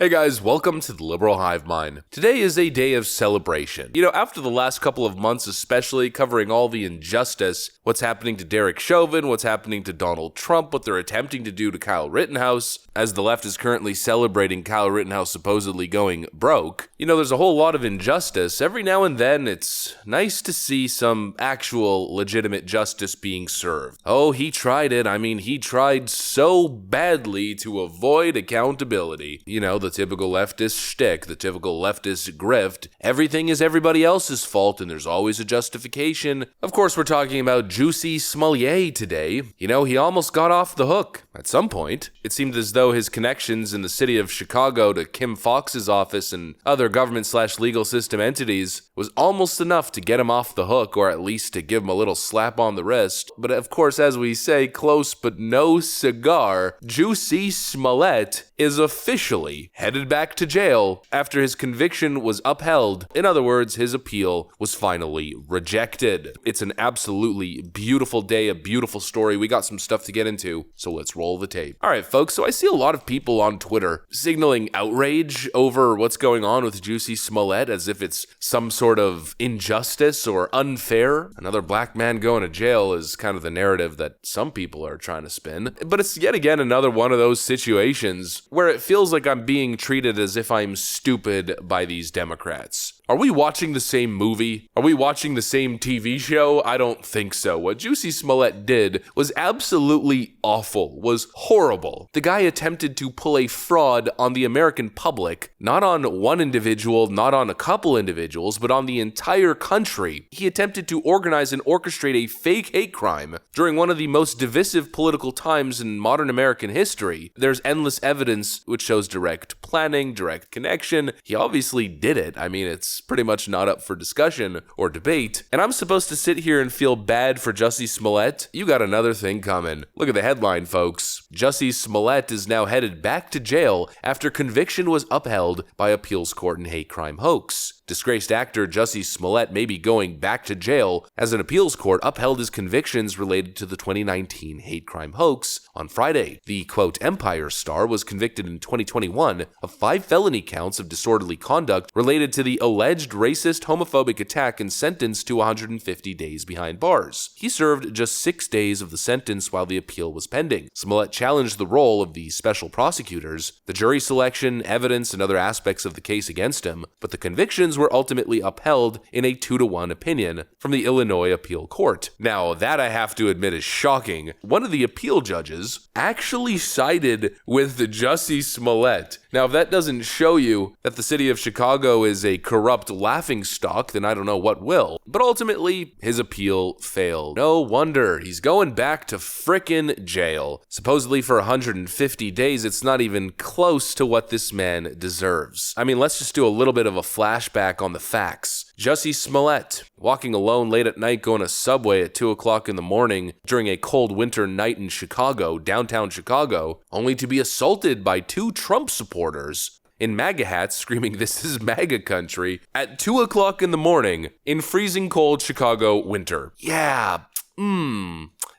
Hey guys, welcome to the Liberal Hive Mind. Today is a day of celebration. After the last couple of months especially, covering all the injustice, what's happening to Derek Chauvin, what's happening to Donald Trump, what they're attempting to do to Kyle Rittenhouse, as the left is currently celebrating Kyle Rittenhouse supposedly going broke. There's a whole lot of injustice. Every now and then, it's nice to see some actual legitimate justice being served. Oh, he tried it. He tried so badly to avoid accountability. The typical leftist shtick, the typical leftist grift. Everything is everybody else's fault, and there's always a justification. Of course, we're talking about Jussie Smollett today. He almost got off the hook at some point. It seemed as though his connections in the city of Chicago to Kim Foxx's office and other government/legal system entities was almost enough to get him off the hook, or at least to give him a little slap on the wrist. But of course, as we say, close but no cigar, Jussie Smollett is officially headed back to jail after his conviction was upheld. In other words, his appeal was finally rejected. It's an absolutely beautiful day, a beautiful story. We got some stuff to get into, so let's roll the tape. All right, folks, so I see a lot of people on Twitter signaling outrage over what's going on with Jussie Smollett as if it's some sort of injustice or unfair. Another black man going to jail is kind of the narrative that some people are trying to spin. But it's yet again another one of those situations where it feels like I'm being treated as if I'm stupid by these Democrats. Are we watching the same movie? Are we watching the same TV show? I don't think so. What Jussie Smollett did was absolutely awful, was horrible. The guy attempted to pull a fraud on the American public, not on one individual, not on a couple individuals, but on the entire country. He attempted to organize and orchestrate a fake hate crime during one of the most divisive political times in modern American history. There's endless evidence which shows direct planning, direct connection. He obviously did it. It's pretty much not up for discussion or debate. And I'm supposed to sit here and feel bad for Jussie Smollett? You got another thing coming. Look at the headline, folks. Jussie Smollett is now headed back to jail after conviction was upheld by appeals court in hate crime hoax. Disgraced actor Jussie Smollett may be going back to jail as an appeals court upheld his convictions related to the 2019 hate crime hoax on Friday. The, quote, Empire star was convicted in 2021 of 5 felony counts of disorderly conduct related to the alleged racist homophobic attack and sentenced to 150 days behind bars. He served just 6 days of the sentence while the appeal was pending. Smollett challenged the role of the special prosecutors, the jury selection, evidence, and other aspects of the case against him, but the convictions were ultimately upheld in a 2-1 opinion from the Illinois Appeal Court. Now, that I have to admit is shocking. One of the appeal judges actually sided with the Jussie Smollett. Now, if that doesn't show you that the city of Chicago is a corrupt laughingstock, then I don't know what will. But ultimately, his appeal failed. No wonder. He's going back to frickin' jail. Supposedly for 150 days, it's not even close to what this man deserves. Let's just do a little bit of a flashback on the facts. Jussie Smollett, walking alone late at night going to Subway at 2 o'clock in the morning during a cold winter night in Chicago, downtown Chicago, only to be assaulted by 2 Trump supporters in MAGA hats screaming, "This is MAGA country," at 2 o'clock in the morning in freezing cold Chicago winter. Yeah,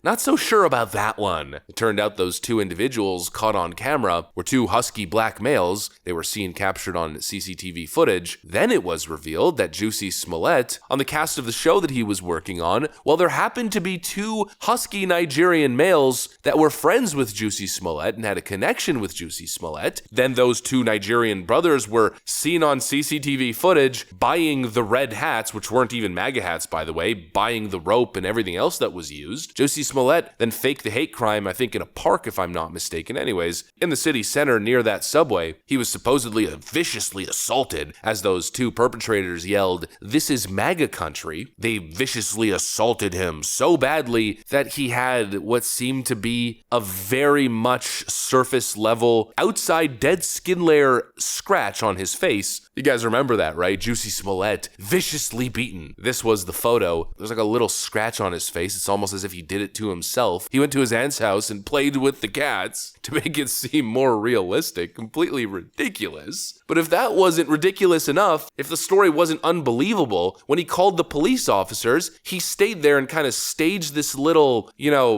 not so sure about that one. It turned out those 2 individuals caught on camera were 2 husky black males. They were seen captured on CCTV footage. Then it was revealed that Jussie Smollett, on the cast of the show that he was working on, there happened to be 2 husky Nigerian males that were friends with Jussie Smollett and had a connection with Jussie Smollett. Then those 2 Nigerian brothers were seen on CCTV footage buying the red hats, which weren't even MAGA hats, by the way, buying the rope and everything else that was used. Jussie Smollett then faked the hate crime, I think in a park if I'm not mistaken. Anyways, in the city center near that Subway, he was supposedly viciously assaulted as those 2 perpetrators yelled, "This is MAGA country." They viciously assaulted him so badly that he had what seemed to be a very much surface level, outside dead skin layer scratch on his face. You guys remember that, right? Jussie Smollett, viciously beaten. This was the photo. There's like a little scratch on his face. It's almost as if he did it to himself. He went to his aunt's house and played with the cats to make it seem more realistic. Completely ridiculous. But if that wasn't ridiculous enough, if the story wasn't unbelievable, when he called the police officers, he stayed there and kind of staged this little,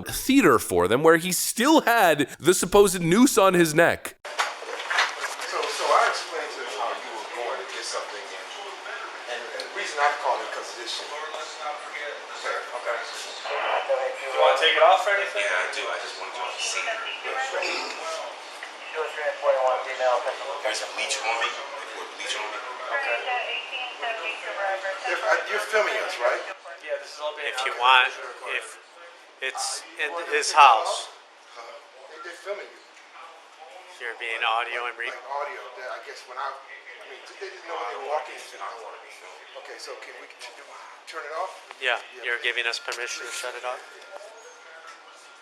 theater for them where he still had the supposed noose on his neck. So our anything? Yeah, I do. I just wanted you to see. There's bleach on me. They poured bleach on me. Okay. You're filming us, right? Yeah, this is all being. If you want, if it's in his house, They're filming you. you're being audio and Like audio. I guess when I mean, they didn't know when they were walking into the door. Okay, so can we turn it off? Yeah, you're giving us permission to shut it off.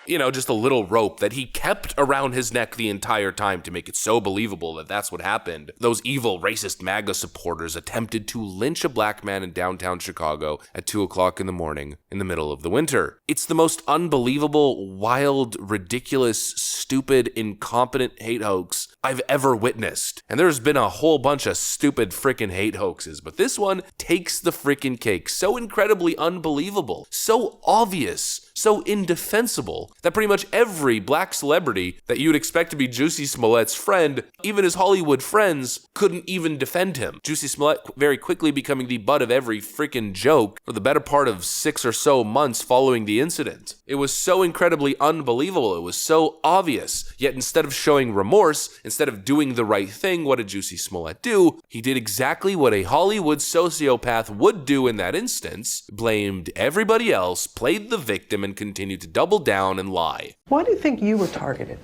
You know, just a little rope that he kept around his neck the entire time to make it so believable that that's what happened. Those evil, racist MAGA supporters attempted to lynch a black man in downtown Chicago at 2 o'clock in the morning in the middle of the winter. It's the most unbelievable, wild, ridiculous, stupid, incompetent hate hoax I've ever witnessed. And there's been a whole bunch of stupid frickin' hate hoaxes, but this one takes the frickin' cake. So incredibly unbelievable, so obvious, so indefensible that pretty much every black celebrity that you'd expect to be Jussie Smollett's friend, even his Hollywood friends, couldn't even defend him. Jussie Smollett very quickly becoming the butt of every freaking joke for the better part of 6 or so months following the incident. It was so incredibly unbelievable. It was so obvious. Yet instead of showing remorse, instead of doing the right thing, what did Jussie Smollett do? He did exactly what a Hollywood sociopath would do in that instance, blamed everybody else, played the victim, and continued to double down and lie. Why do you think you were targeted?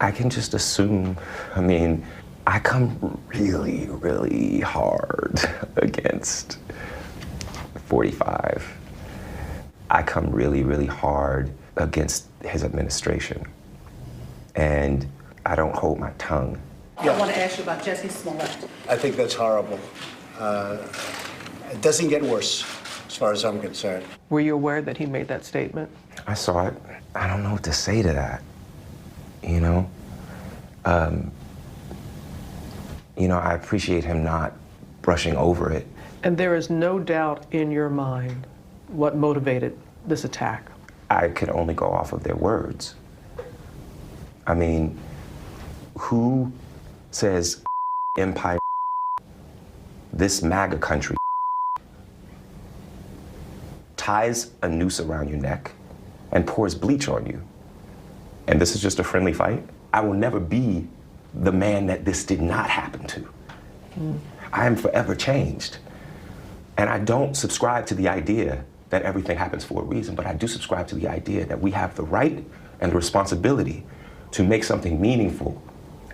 I can just assume, I come really, really hard against 45. I come really, really hard against his administration. And I don't hold my tongue. I want to ask you about Jussie Smollett. I think that's horrible. It doesn't get worse, as far as I'm concerned. Were you aware that he made that statement? I saw it. I don't know what to say to that, I appreciate him not brushing over it. And there is no doubt in your mind what motivated this attack. I could only go off of their words. Who says empire, this MAGA country, ties a noose around your neck and pours bleach on you? And this is just a friendly fight? I will never be the man that this did not happen to. I am forever changed. And I don't subscribe to the idea that everything happens for a reason, but I do subscribe to the idea that we have the right and the responsibility to make something meaningful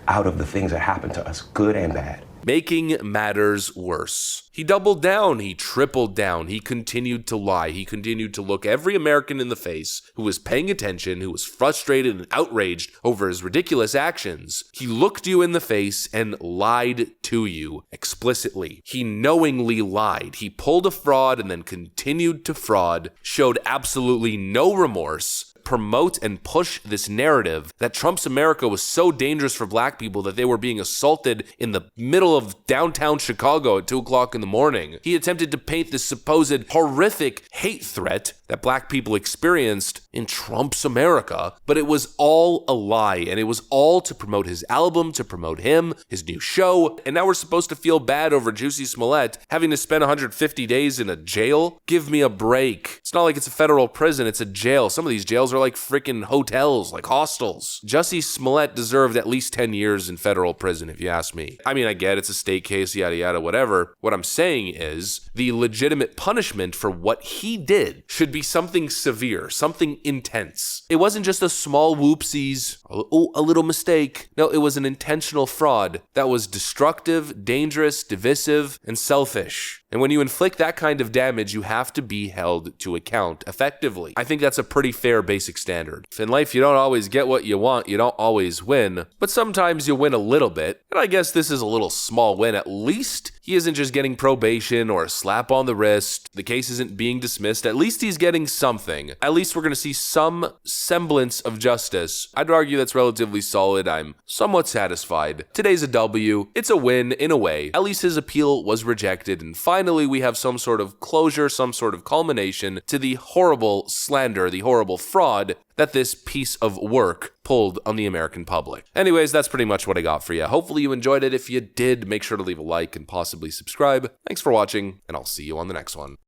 out of the things that happen to us, good and bad. Making matters worse. He doubled down, he tripled down, he continued to lie, he continued to look every American in the face who was paying attention, who was frustrated and outraged over his ridiculous actions. He looked you in the face and lied to you explicitly. He knowingly lied. He pulled a fraud and then continued to fraud, showed absolutely no remorse, promote and push this narrative that Trump's America was so dangerous for black people that they were being assaulted in the middle of downtown Chicago at 2 o'clock in the morning. He attempted to paint this supposed horrific hate threat that black people experienced in Trump's America, but it was all a lie, and it was all to promote his album, to promote him, his new show, and now we're supposed to feel bad over Jussie Smollett having to spend 150 days in a jail? Give me a break. It's not like it's a federal prison, it's a jail. Some of these jails are like freaking hotels, like hostels. Jussie Smollett deserved at least 10 years in federal prison, if you ask me. I get it's a state case, yada yada, whatever. What I'm saying is the legitimate punishment for what he did should be something severe, something intense. It wasn't just a small whoopsies, a little mistake. No, it was an intentional fraud that was destructive, dangerous, divisive, and selfish. And when you inflict that kind of damage, you have to be held to account effectively. I think that's a pretty fair basic standard. In life, you don't always get what you want, you don't always win, but sometimes you win a little bit. And I guess this is a little small win. At least he isn't just getting probation or a slap on the wrist. The case isn't being dismissed. At least he's getting something. At least we're going to see some semblance of justice. I'd argue that's relatively solid. I'm somewhat satisfied. Today's a W. It's a win in a way. At least his appeal was rejected, and finally we have some sort of closure, some sort of culmination to the horrible slander, the horrible fraud that this piece of work pulled on the American public. Anyways, that's pretty much what I got for you. Hopefully you enjoyed it. If you did, make sure to leave a like and possibly subscribe. Thanks for watching, and I'll see you on the next one.